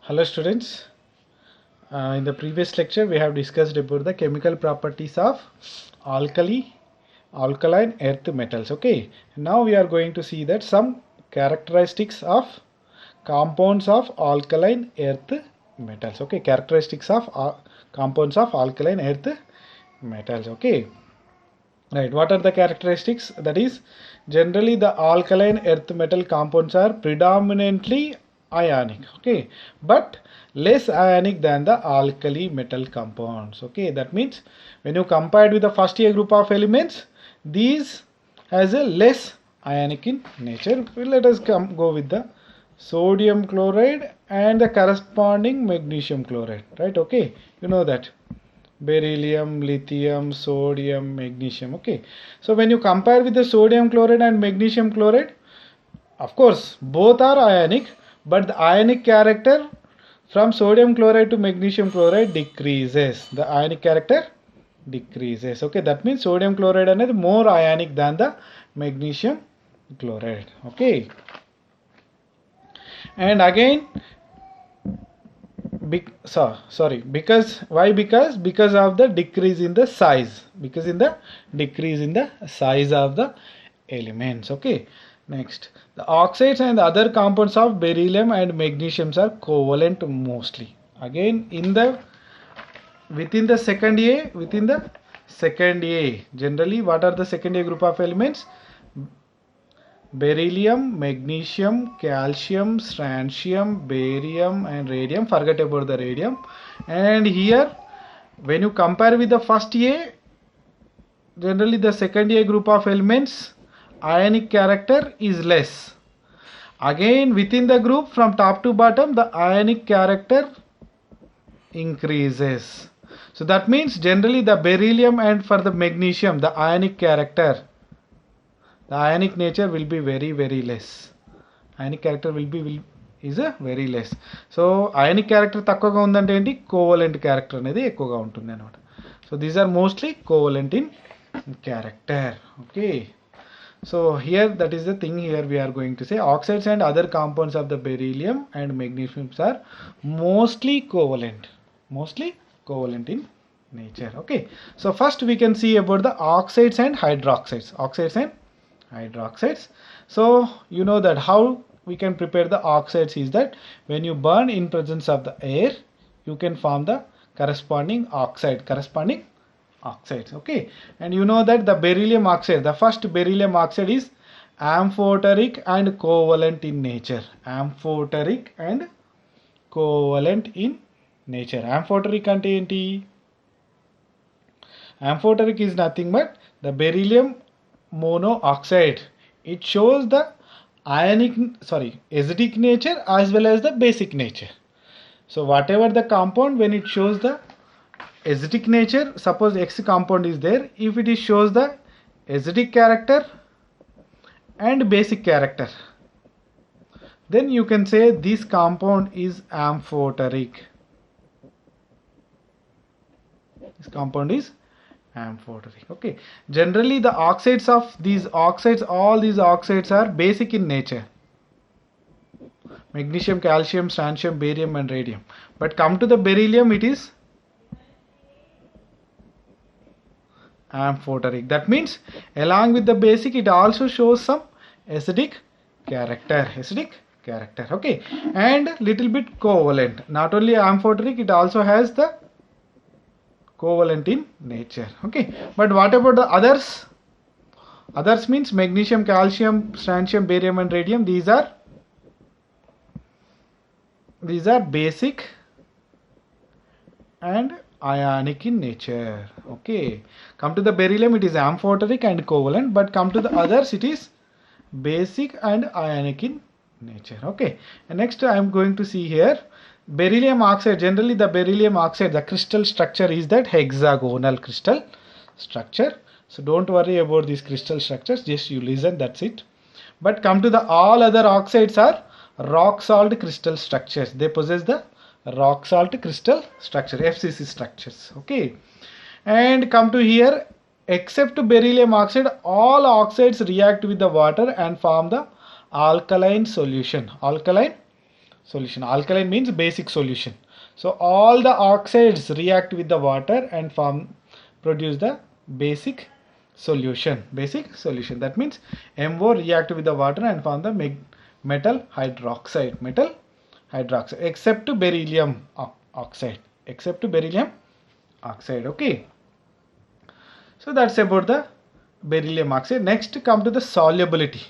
Hello students, in the previous lecture we have discussed about the chemical properties of alkaline earth metals. Okay, now we are going to see that some characteristics of compounds of alkaline earth metals. Okay, characteristics of compounds of alkaline earth metals. Okay, right, what are the characteristics? That is, generally the alkaline earth metal compounds are predominantly ionic, okay, but less ionic than the alkali metal compounds. Okay, that means when you compare with the first year group of elements, these has a less ionic in nature. Let us go with the sodium chloride and the corresponding magnesium chloride, right? Okay, you know that beryllium, lithium, sodium, magnesium. Okay, so when you compare with the sodium chloride and magnesium chloride, of course both are ionic, but the ionic character from sodium chloride to magnesium chloride decreases. The ionic character decreases. Okay, that means sodium chloride is more ionic than the magnesium chloride. Okay, and again because why? Because of the decrease in the size, because in the decrease in the size of the elements. Okay, next, the oxides and other compounds of beryllium and magnesium are covalent mostly. Again, in the within the second A, generally what are the second A group of elements? Beryllium, magnesium, calcium, strontium, barium and radium. Forget about the radium. And here when you compare with the first A, generally the second A group of elements ionic character is less. Again, within the group from top to bottom the ionic character increases. So that means generally the beryllium and for the magnesium the ionic character, the ionic nature will be very less. Ionic character is a very less. So ionic character తక్కువగా ఉందంటే ఏంటి, covalent character అనేది ఎక్కువగా ఉంటుంది అన్నమాట. So these are mostly covalent in character. Okay, so here that is the thing, here we are going to say oxides and other compounds of the beryllium and magnesium are mostly covalent in nature. Okay, so first we can see about the oxides and hydroxides. So you know that how we can prepare the oxides is that when you burn in presence of the air, you can form the corresponding oxides. Okay, and you know that the beryllium oxide, the first beryllium oxide is amphoteric and covalent in nature. Amphoteric అంటే ఏంటి? Amphoteric is nothing but the beryllium monoxide. It shows the acidic nature as well as the basic nature. So whatever the compound, when it shows the acidic nature, suppose X compound is there, if it shows the acidic character and basic character, then you can say this compound is amphoteric. This compound is amphoteric. Okay, generally the oxides of all these oxides are basic in nature: magnesium, calcium, strontium, barium and radium. But come to the beryllium, it is amphoteric. That means along with the basic it also shows some acidic character. Okay, and little bit covalent. Not only amphoteric, it also has the covalent in nature. Okay, but what about the others? Others means magnesium, calcium, strontium, barium and radium. These are basic and ionic in nature. Okay, come to the beryllium, it is amphoteric and covalent, but come to the others, it is basic and ionic in nature. Okay, and next I am going to see here beryllium oxide. Generally the beryllium oxide, the crystal structure is that hexagonal crystal structure. So don't worry about these crystal structures, just you listen, that's it. But come to the all other oxides are rock salt crystal structures. They possess the rock salt crystal structure, FCC structures. Okay, and come to here, except beryllium oxide, all oxides react with the water and form the alkaline solution. solution. Alkaline means basic solution. So all the oxides react with the water and produce the basic solution. Basic solution. That means MO react with the water and form the metal hydroxide. Metal hydroxide, except beryllium oxide. Except beryllium oxide. Okay. So that's about the beryllium oxide. Next come to the solubility.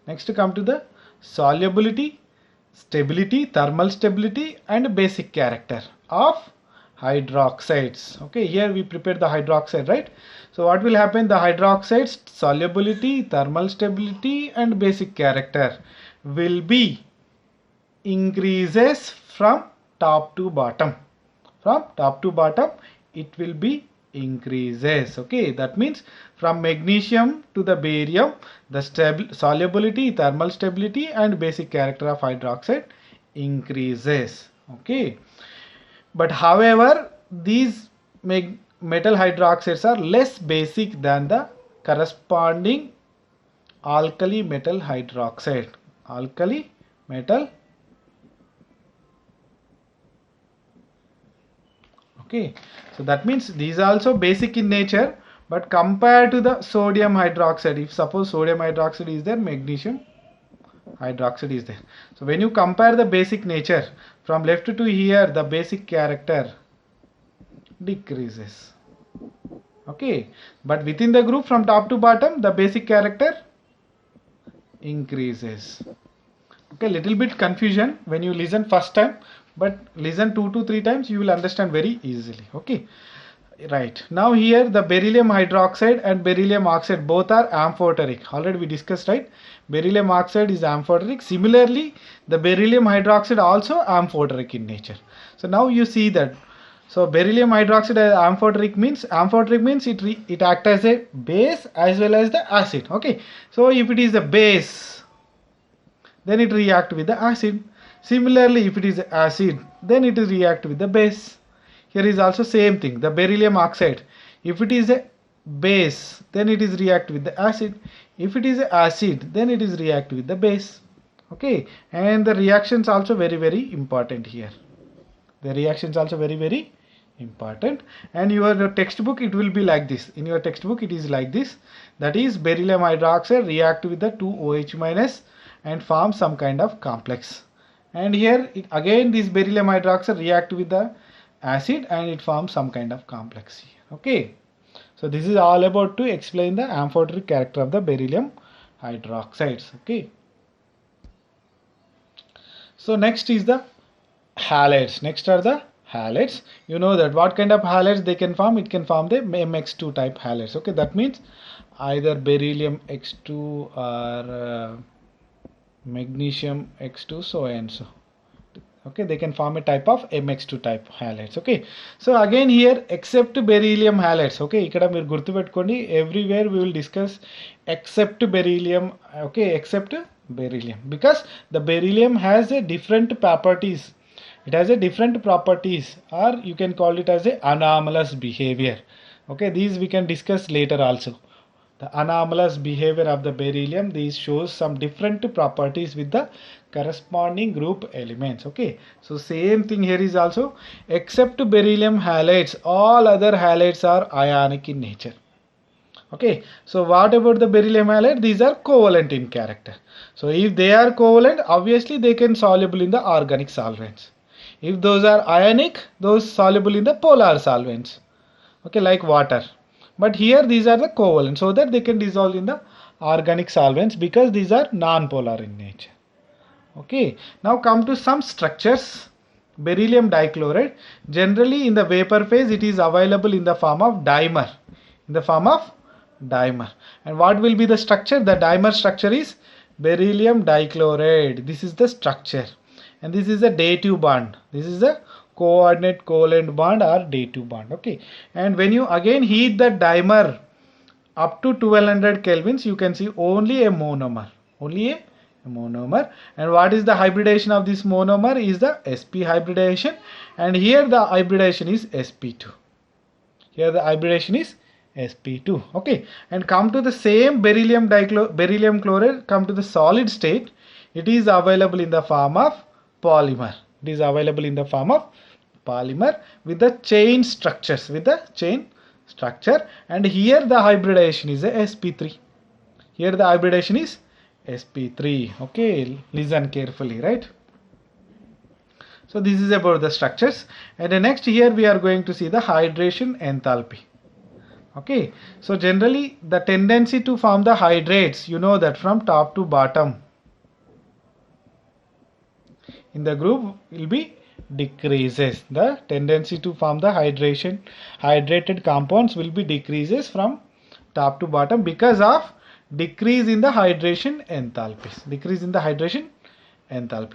Next come to the solubility, stability, thermal stability and basic character of hydroxides. Okay, here we prepared the hydroxide, right? So what will happen? The hydroxides solubility, thermal stability and basic character will be increases from top to bottom. From top to bottom it will be increases. Okay, that means from magnesium to the barium, the solubility, thermal stability and basic character of hydroxide increases. Okay, but however these metal hydroxides are less basic than the corresponding alkali metal hydroxide. Alkali metal. Okay, so that means these are also basic in nature, but compared to the sodium hydroxide, if suppose sodium hydroxide is there, magnesium hydroxide is there. So when you compare the basic nature from left to here, the basic character decreases. Okay, but within the group from top to bottom, the basic character increases. Okay, little bit confusion when you listen first time, but listen 2 to 3 times, you will understand very easily. Okay, right. Now here the beryllium hydroxide and beryllium oxide both are amphoteric. Already we discussed, right? Beryllium oxide is amphoteric. Similarly, the beryllium hydroxide also amphoteric in nature. So now you see that. So beryllium hydroxide amphoteric means it acts as a base as well as the acid. Okay, so if it is a base, then it react with the acid. Similarly, if it is acid, then it will react with the base. Here is also same thing. The beryllium oxide, if it is a base, then it is react with the acid. If it is acid, then it is react with the base. Okay, and the reactions also very important here. The reactions also very important. And your textbook, it will be like this. In your textbook, it is like this. That is beryllium hydroxide react with the 2OH minus and form some kind of complex. And here again this beryllium hydroxide react with the acid and it forms some kind of complex here. Okay, so this is all about to explain the amphoteric character of the beryllium hydroxides. Okay, so next is the halides. Next are the halides. You know that what kind of halides they can form? It can form the MX2 type halides. Okay, that means either beryllium X2 or magnesium X2, so and so. Okay, they can form a type of MX2 type halides. Okay, so again here except beryllium halides. Okay, ikkada meer gurtu pettukondi, everywhere we will discuss except beryllium. Okay, except beryllium, because the beryllium has a different properties. It has a different properties, or you can call it as a anomalous behavior. Okay, these we can discuss later also. The anomalous behavior of the beryllium, these shows some different properties with the corresponding group elements. Okay, so same thing here is also, except beryllium halides, all other halides are ionic in nature. Okay, so what about the beryllium halide? These are covalent in character. So if they are covalent, obviously they can soluble in the organic solvents. If those are ionic, those soluble in the polar solvents. Okay, like water. But here these are the covalent, so that they can dissolve in the organic solvents because these are non-polar in nature. Okay, now come to some structures. Beryllium dichloride, generally in the vapor phase it is available in the form of dimer. In the form of dimer. And what will be the structure? The dimer structure is beryllium dichloride. This is the structure. And this is a dative bond. This is a coordinate covalent bond or dative bond. Okay, and when you again heat the dimer up to 1200 kelvins, you can see only a monomer. Only a monomer. And what is the hybridation of this monomer? Is the sp hybridation, and here the hybridation is sp2. Here the hybridation is sp2. Okay, and come to the same beryllium chloride, come to the solid state. It is available in the form of polymer. It is available in the form of polymer with the chain structures, and here the hybridization is a sp3. Here the hybridization is sp3. Okay, listen carefully, right? So this is about the structures, and the next here we are going to see the hydration enthalpy. Okay, so generally the tendency to form the hydrates, you know that from top to bottom in the group will be decreases. The tendency to form the hydrated compounds will be decreases from top to bottom because of decrease in the hydration enthalpies.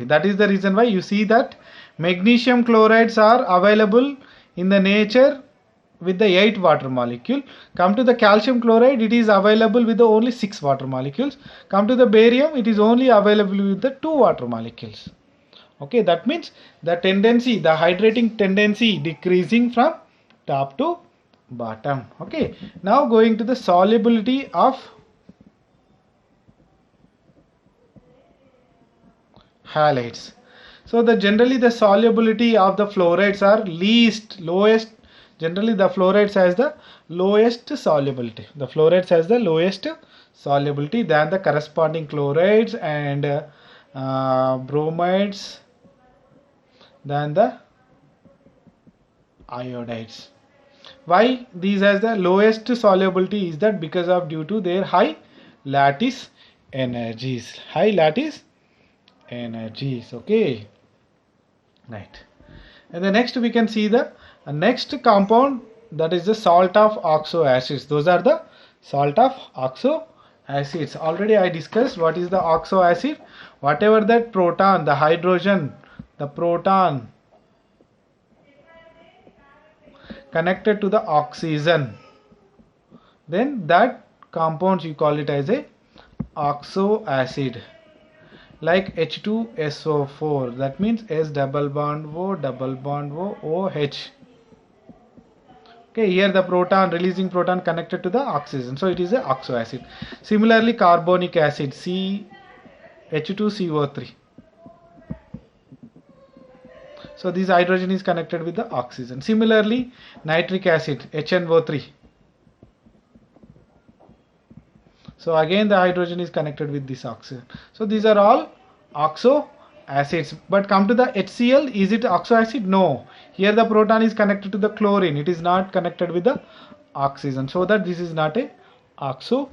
That is the reason why you see that magnesium chlorides are available in the nature with the 8 water molecule. Come to the calcium chloride, it is available with the only 6 water molecules. Come to the barium, it is only available with the 2 water molecules. Okay, that means the hydrating tendency decreasing from top to bottom. Okay, now going to the solubility of halides. So generally the solubility of the fluorides are lowest. Generally the fluorides has the lowest solubility. The fluorides has the lowest solubility than the corresponding chlorides and bromides, than the iodides. Why these has the lowest solubility is that because of due to their high lattice energies. Okay, right. And the next we can see the next compound, that is the salt of oxo acids. Those are the salt of oxo acids. Already I discussed what is the oxo acid. Whatever that proton, the hydrogen, the proton connected to the oxygen, then that compounds you call it as a oxo acid. Like H2SO4, that means S double bond O OH. Okay, here the releasing proton connected to the oxygen, so it is a oxo acid. Similarly, carbonic acid H2CO3. So this hydrogen is connected with the oxygen. Similarly, nitric acid HNO3. So again the hydrogen is connected with this oxygen. So these are all oxo acids. But come to the HCl, is it oxo acid? No. Here the proton is connected to the chlorine. It is not connected with the oxygen. So that this is not a oxo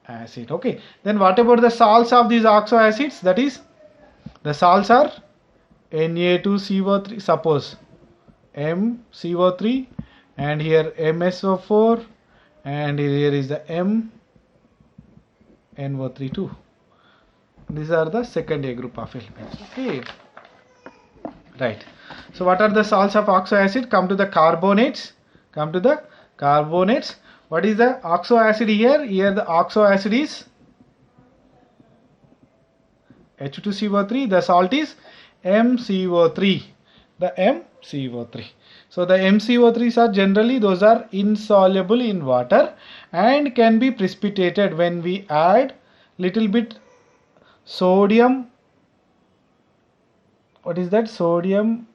acid. Okay. Then what about the salts of these oxo acids? That is, the salts are Na2CO3. Suppose MCO3 and here MSO4 and here is the MNO3 too. These are the second A group of elements. Okay, right. So what are the salts of oxo acid? Come to the carbonates. What is the oxo acid here? Here the oxo acid is H2CO3. The salt is MCO3. So the MCO3s are generally, those are insoluble in water and can be precipitated when we add little bit sodium. What is that? Sodium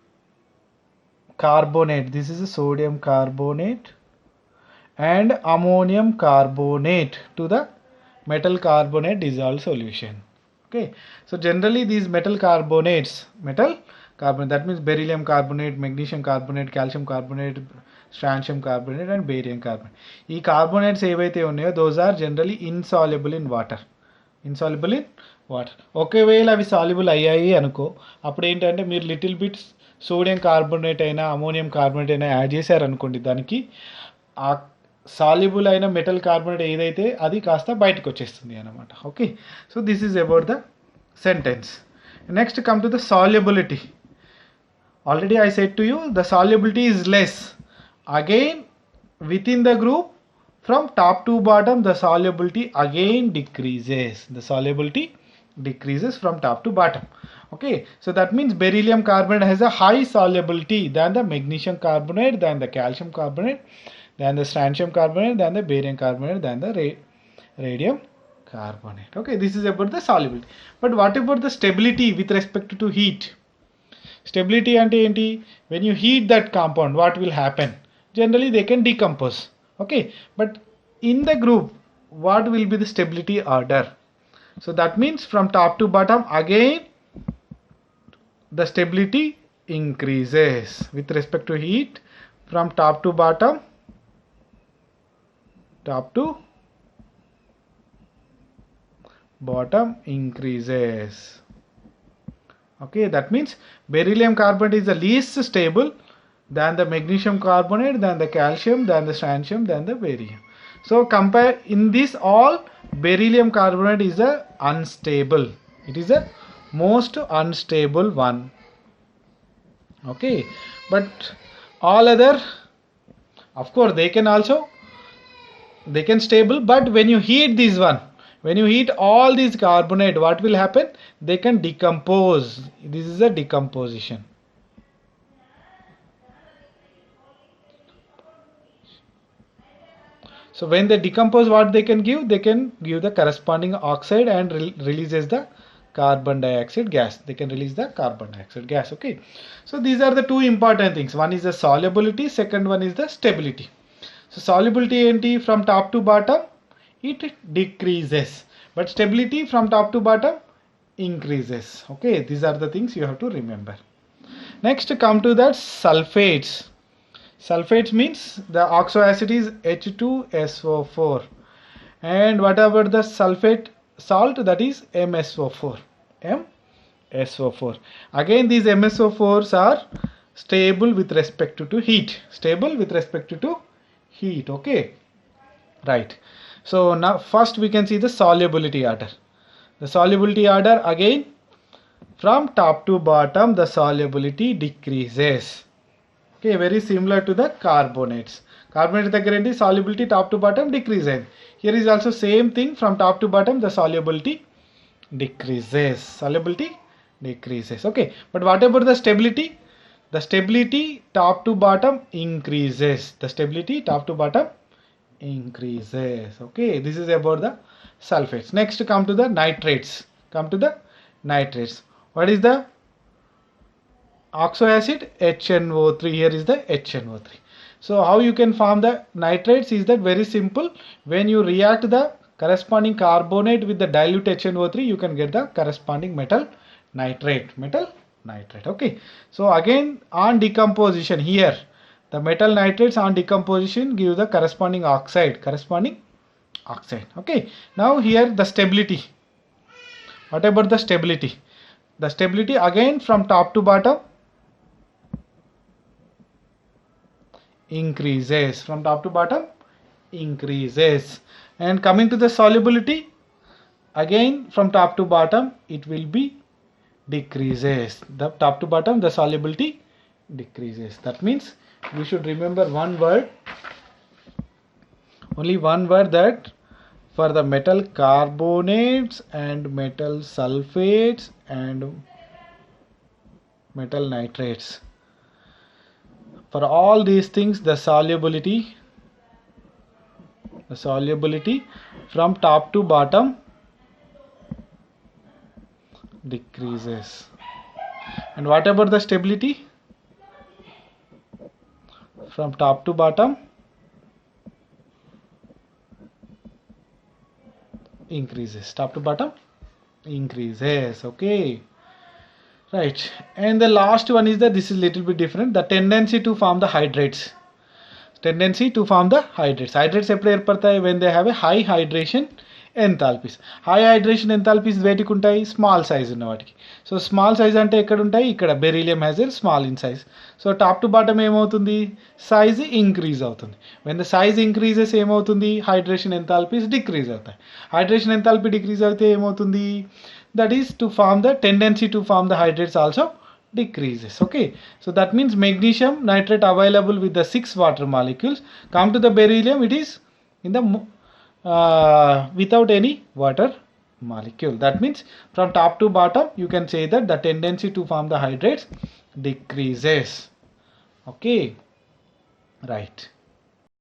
carbonate. This is a sodium carbonate and ammonium carbonate to the metal carbonate dissolved solution. Okay, so generally these metal carbonates, that means beryllium carbonate, magnesium carbonate, calcium carbonate, strontium carbonate and barium carbonate. ఈ carbonates ఏవైతే ఉన్నాయో those are generally insoluble in water. ఒకవేళ అవి soluble అయ్యాయి అనుకో, అప్పుడు ఏంటంటే మీరు లిటిల్ బిట్ సోడియం కార్బోనేట్ అయినా అమోనియం కార్బోనేట్ అయినా యాడ్ చేశారనుకోండి, దానికి ఆ సాల్యుబుల్ అయిన మెటల్ కార్బోనేట్ ఏదైతే అది కాస్త బయటకు వచ్చేస్తుంది అనమాట. Okay, so this is about the sentence. Next come to the solubility. Already I said to you the solubility is less. Again within the group from top to bottom the solubility again decreases. From top to bottom. Okay, so that means beryllium carbonate has a high solubility than the magnesium carbonate, than the calcium carbonate, than the strontium carbonate, than the barium carbonate, than the radium carbonate. Okay, this is about the solubility. But what about the stability with respect to heat? Stability ante enti? When you heat that compound, what will happen? Generally they can decompose. Okay, but in the group, what will be the stability order? So that means from top to bottom, again the stability increases with respect to heat. From top to bottom, top to bottom increases. Okay, that means beryllium carbonate is the least stable than the magnesium carbonate, than the calcium, than the strontium, than the barium. So compare in this all, beryllium carbonate is the unstable. It is the most unstable one. Okay, but all other, of course they can also, they can stable, but when you heat this one, when you heat all these carbonate, what will happen? They can decompose. This is a decomposition. So when they decompose, what they can give? They can give the corresponding oxide and releases the carbon dioxide gas. They can release the carbon dioxide gas. Okay, so these are the two important things. One is the solubility, second one is the stability. So solubility enti? From top to bottom it decreases, but stability from top to bottom increases. Okay, these are the things you have to remember. Next, come to that sulfates. Sulfates means the oxo acid is H2SO4, and whatever the sulfate salt, that is MSO4. MSO4. Again these MSO4s are stable with respect to heat. Stable with respect to heat. Okay, right. So now first we can see the solubility order. The solubility order, again from top to bottom the solubility decreases. Okay, very similar to the carbonates. Carbonate దగ్గర ఏంటి? Solubility top to bottom decrease అయింది. Here is also same thing, from top to bottom the solubility decreases. Solubility decreases. Okay, but what about the stability? The stability top to bottom increases. The stability top to bottom increases. Okay, this is about the sulfates. Next, come to the nitrates. Come to the nitrates. What is the oxo acid? HNO3. Here is the HNO3. So how you can form the nitrates is that very simple. When you react the corresponding carbonate with the dilute HNO3, you can get the corresponding metal nitrate. Metal nitrate. Okay, so again on decomposition, here the metal nitrates on decomposition give the corresponding oxide. Okay, now here the stability. What about the stability? The stability again from top to bottom increases. From top to bottom increases. And coming to the solubility, again from top to bottom it will be decreases. The top to bottom the solubility decreases. That means we should remember one word, only one word, that for the metal carbonates and metal sulfates and metal nitrates, for all these things the solubility from top to bottom decreases. And what about the stability? From top to bottom increases. Top to bottom increases. Okay, right. And the last one is that this is little bit different, the tendency to form the hydrates. Hydrates ఎప్పుడు ఏర్పడతాయి? when they have a high hydration enthalpies. high hydration enthalpies వేటికి ఉంటాయి? Small size ఉన్న వాటికి. So small size అంటే ఎక్కడ ఉంటాయి? ఇక్కడ beryllium has a small in size. So top to bottom ఏమవుతుంది? సైజ్ ఇంక్రీజ్ అవుతుంది. when the size increases ఏమవుతుంది? హైడ్రేషన్ ఎంథాల్పీస్ డిక్రీజ్ అవుతాయి. హైడ్రేషన్ ఎంథాల్పీ డిక్రీజ్ అయితే ఏమవుతుంది? that is to form the tendency to form the hydrates also decreases. Okay, so that means magnesium nitrate available with the 6 water molecules. Come to the beryllium, it is in the without any water molecule. That means from top to bottom you can say that the tendency to form the hydrates decreases. Okay, right.